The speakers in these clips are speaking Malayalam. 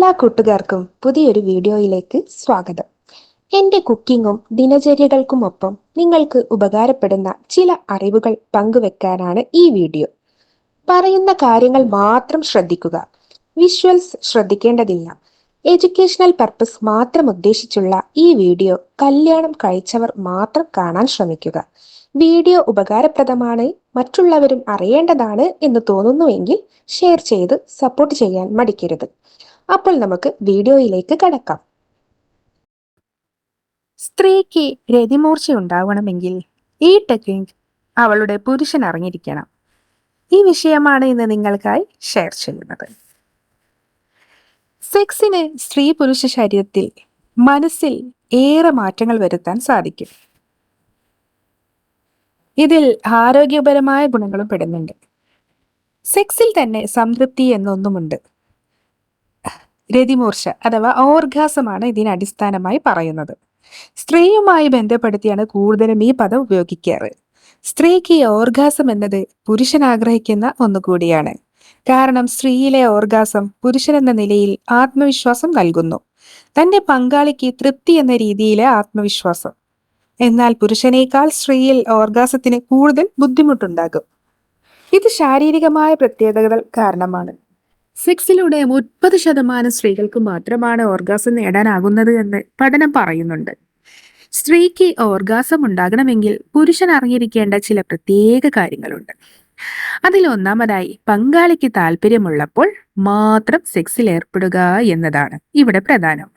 എല്ലാ കൂട്ടുകാർക്കും പുതിയൊരു വീഡിയോയിലേക്ക് സ്വാഗതം. എൻ്റെ കുക്കിങ്ങും ദിനചര്യകൾക്കുമൊപ്പം നിങ്ങൾക്ക് ഉപകാരപ്പെടുന്ന ചില അറിവുകൾ പങ്കുവെക്കാനാണ് ഈ വീഡിയോ. പറയുന്ന കാര്യങ്ങൾ മാത്രം ശ്രദ്ധിക്കുക. വിഷ്വൽസ് ശ്രദ്ധിക്കേണ്ടതില്ല. എഡ്യൂക്കേഷണൽ പർപ്പസ് മാത്രം ഉദ്ദേശിച്ചുള്ള ഈ വീഡിയോ കല്യാണം കഴിച്ചവർ മാത്രം കാണാൻ ശ്രമിക്കുക. വീഡിയോ ഉപകാരപ്രദമാണ്, മറ്റുള്ളവരും അറിയേണ്ടതാണ് എന്ന് തോന്നുന്നുവെങ്കിൽ ഷെയർ ചെയ്ത് സപ്പോർട്ട് ചെയ്യാൻ മടിക്കരുത്. അപ്പോൾ നമുക്ക് വീഡിയോയിലേക്ക് കടക്കാം. സ്ത്രീക്ക് രതിമൂർച്ച ഉണ്ടാവണമെങ്കിൽ ഈ ടെക്നിക് അവളുടെ പുരുഷൻ അറിഞ്ഞിരിക്കണം. ഈ വിഷയമാണ് ഇന്ന് നിങ്ങൾക്കായി ഷെയർ ചെയ്യുന്നത്. സെക്സിന് സ്ത്രീ പുരുഷ ശരീരത്തിൽ മനസ്സിൽ ഏറെ മാറ്റങ്ങൾ വരുത്താൻ സാധിക്കും. ഇതിൽ ആരോഗ്യപരമായ ഗുണങ്ങളും പെടുന്നുണ്ട്. സെക്സിൽ തന്നെ സംതൃപ്തി എന്നൊന്നുമുണ്ട്. രതിമൂർച്ച അഥവാ ഓർഗാസമാണ് ഇതിന് അടിസ്ഥാനമായി പറയുന്നത്. സ്ത്രീയുമായി ബന്ധപ്പെടുത്തിയാണ് കൂടുതലും ഈ പദം ഉപയോഗിക്കാറ്. സ്ത്രീക്ക് ഓർഗാസം എന്നത് പുരുഷൻ ആഗ്രഹിക്കുന്ന ഒന്നുകൂടിയാണ്. കാരണം സ്ത്രീയിലെ ഓർഗാസം പുരുഷൻ എന്ന നിലയിൽ ആത്മവിശ്വാസം നൽകുന്നു. തന്റെ പങ്കാളിക്ക് തൃപ്തി എന്ന രീതിയിലെ ആത്മവിശ്വാസം. എന്നാൽ പുരുഷനേക്കാൾ സ്ത്രീയിൽ ഓർഗാസത്തിന് കൂടുതൽ ബുദ്ധിമുട്ടുണ്ടാകും. ഇത് ശാരീരികമായ പ്രത്യേകതകൾ കാരണമാണ്. സെക്സിലൂടെ 30% സ്ത്രീകൾക്ക് മാത്രമാണ് ഓർഗാസം നേടാനാകുന്നത് എന്ന് പഠനം പറയുന്നുണ്ട്. സ്ത്രീക്ക് ഓർഗാസം ഉണ്ടാകണമെങ്കിൽ പുരുഷൻ അറിഞ്ഞിരിക്കേണ്ട ചില പ്രത്യേക കാര്യങ്ങളുണ്ട്. അതിൽ ഒന്നാമതായി പങ്കാളിക്ക് താല്പര്യമുള്ളപ്പോൾ മാത്രം സെക്സിൽ ഏർപ്പെടുക എന്നതാണ് ഇവിടെ പ്രധാനം.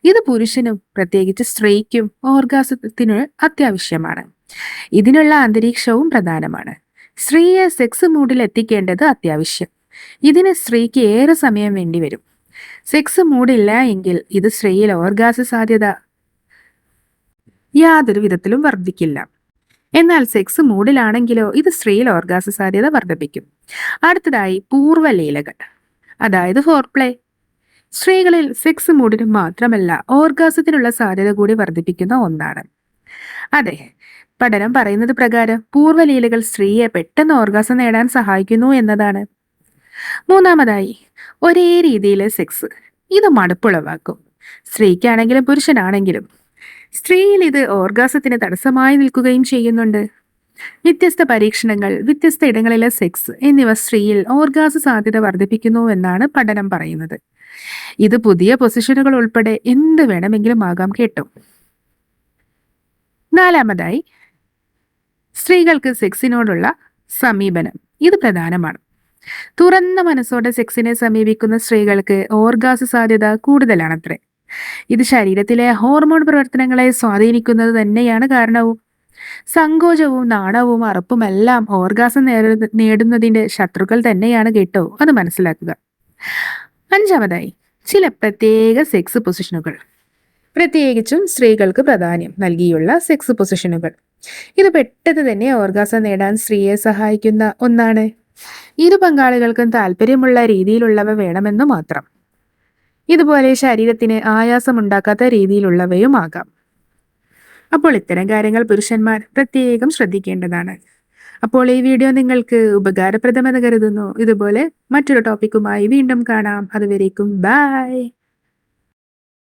ഇത് പുരുഷനും പ്രത്യേകിച്ച് സ്ത്രീക്കും ഓർഗാസത്തിന് അത്യാവശ്യമാണ്. ഇതിനുള്ള അന്തരീക്ഷവും പ്രധാനമാണ്. സ്ത്രീയെ സെക്സ് മൂഡിൽ എത്തിക്കേണ്ടത് അത്യാവശ്യം. ഇതിന് സ്ത്രീക്ക് ഏറെ സമയം വേണ്ടിവരും. സെക്സ് മൂഡില്ല എങ്കിൽ ഇത് സ്ത്രീയിൽ ഓർഗാസ സാധ്യത യാതൊരു വിധത്തിലും വർദ്ധിക്കില്ല. എന്നാൽ സെക്സ് മൂഡിലാണെങ്കിലോ ഇത് സ്ത്രീയിൽ ഓർഗാസ സാധ്യത വർദ്ധിപ്പിക്കും. അടുത്തതായി പൂർവ്വലീലകൾ, അതായത് ഫോർപ്ലേ. സ്ത്രീകളിൽ സെക്സ് മൂഡിന് മാത്രമല്ല ഓർഗാസത്തിനുള്ള സാധ്യത കൂടി വർദ്ധിപ്പിക്കുന്ന ഒന്നാണ്. അതെ, പഠനം പറയുന്നത് പ്രകാരം പൂർവ്വലീലകൾ സ്ത്രീയെ പെട്ടെന്ന് ഓർഗാസം നേടാൻ സഹായിക്കുന്നു എന്നതാണ്. മൂന്നാമതായി ഒരേ രീതിയിലെ സെക്സ്. ഇത് മടുപ്പുളവാക്കും. സ്ത്രീക്കാണെങ്കിലും പുരുഷനാണെങ്കിലും. സ്ത്രീയിൽ ഇത് ഓർഗാസത്തിന് തടസ്സമായി നിൽക്കുകയും ചെയ്യുന്നുണ്ട്. വ്യത്യസ്ത പരീക്ഷണങ്ങൾ, വ്യത്യസ്ത ഇടങ്ങളിലെ സെക്സ് എന്നിവ സ്ത്രീയിൽ ഓർഗാസ സാധ്യത വർദ്ധിപ്പിക്കുന്നു എന്നാണ് പഠനം പറയുന്നത്. ഇത് പുതിയ പൊസിഷനുകൾ ഉൾപ്പെടെ എന്ത് വേണമെങ്കിലും ആകാം കേട്ടോ. നാലാമതായി സ്ത്രീകൾക്ക് സെക്സിനോടുള്ള സമീപനം. ഇത് പ്രധാനമാണ്. തുറന്ന മനസ്സോടെ സെക്സിനെ സമീപിക്കുന്ന സ്ത്രീകൾക്ക് ഓർഗാസ സാധ്യത കൂടുതലാണത്രേ. ഇത് ശരീരത്തിലെ ഹോർമോൺ പ്രവർത്തനങ്ങളെ സ്വാധീനിക്കുന്നത് തന്നെയാണ് കാരണവും. സങ്കോചവും നാണവും അറപ്പുമെല്ലാം ഓർഗാസം നേടുന്നതിന്റെ ശത്രുക്കൾ തന്നെയാണ് കേട്ടോ, അത് മനസ്സിലാക്കുക. അഞ്ചാമതായി ചില പ്രത്യേക സെക്സ് പൊസിഷനുകൾ, പ്രത്യേകിച്ചും സ്ത്രീകൾക്ക് പ്രാധാന്യം നൽകിയുള്ള സെക്സ് പൊസിഷനുകൾ. ഇത് പെട്ടെന്ന് തന്നെ ഓർഗാസം നേടാൻ സ്ത്രീയെ സഹായിക്കുന്ന ഒന്നാണ്. ഇരു പങ്കാളികൾക്കും താല്പര്യമുള്ള രീതിയിലുള്ളവ വേണമെന്നു മാത്രം. ഇതുപോലെ ശരീരത്തിന് ആയാസമുണ്ടാക്കാത്ത രീതിയിലുള്ളവയും ആകാം. അപ്പോൾ ഇത്തരം കാര്യങ്ങൾ പുരുഷന്മാർ പ്രത്യേകം ശ്രദ്ധിക്കേണ്ടതാണ്. അപ്പോൾ ഈ വീഡിയോ നിങ്ങൾക്ക് ഉപകാരപ്രദമെന്ന് കരുതുന്നു. ഇതുപോലെ മറ്റൊരു ടോപ്പിക്കുമായി വീണ്ടും കാണാം. അതുവരേക്കും ബൈ.